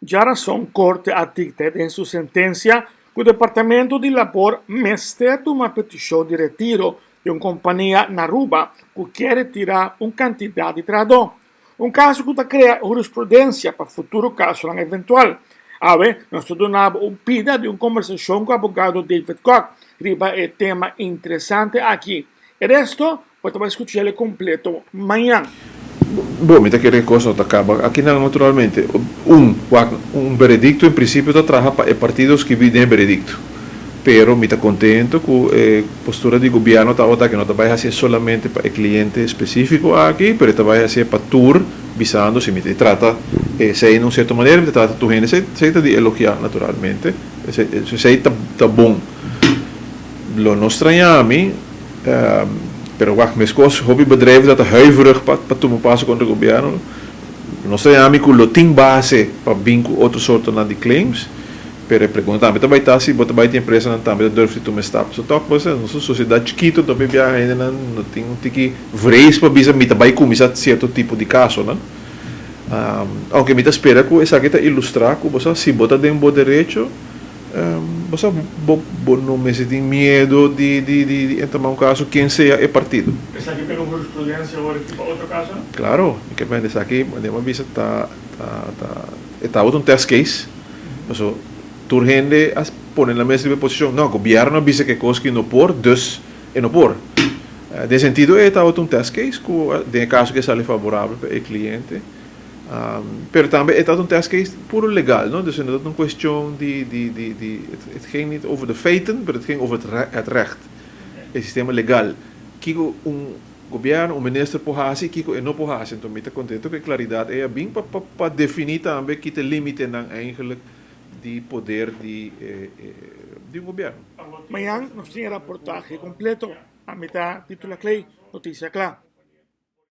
já razão corte adicta em sua sentença que o Departamento de Labor mesteta uma petição de retiro de uma companhia na Aruba que quer retirar uma quantidade de trabalhador. Um caso que cria jurisprudência para futuro caso eventual. Nós donamos uma pida de uma conversação com o advogado David Koch. Riba é tema interessante aqui. E resto, pode escutar ele completo amanhã. Bom, me querer coisa não acaba. Aqui não, naturalmente, veredicto em princípio está trabalhando para partidos que vivem veredicto. Pero me está contento com a postura do governo que não vai ser solamente para o cliente específico aqui, mas vai ser para tour, visando se me trata, se de uma certa maneira, me trata tu gente, se de elogiar naturalmente, se está bom. Lo não estranha-me, pero mas coisas, hobby-bedrijven dat huiverig para tomar passo contra o governo. Não estranha-me que o tem base para vir com outro sorte de claims. Pero pergunta também também tá se bota vai ter empresa não também deve tomar stop so toque você nossa sociedade chiquito também viaja ainda não tem que vrees para bisa mita vai começar certo tipo de caso não aunque mita espera que essa aqui tá ilustrar que você se bota dentro do direito você não me tem medo de entrar um caso quem seja é partido essa aqui pegou jurisprudência agora para outro caso não? Claro que bem essa aqui uma visa tá outro test case so tur gente pone na mesma posição. Não, o governo diz que coisa que não por, dus não por. De sentido, está outro test case, que caso que sale favorável para o cliente. Pero também está um test case puro legal, não? Dus não é uma questão het ging niet over de feiten, maar het ging over het recht. Het sistema legal. Kiko governo, minister pohasi, kiko não pohasi. Então, me está contento que claridade é bem para definir também que te limite não eigenlijk de poder de um governo. Amanhã nós temos reportagem completo. A metade título Clay, notícia clara.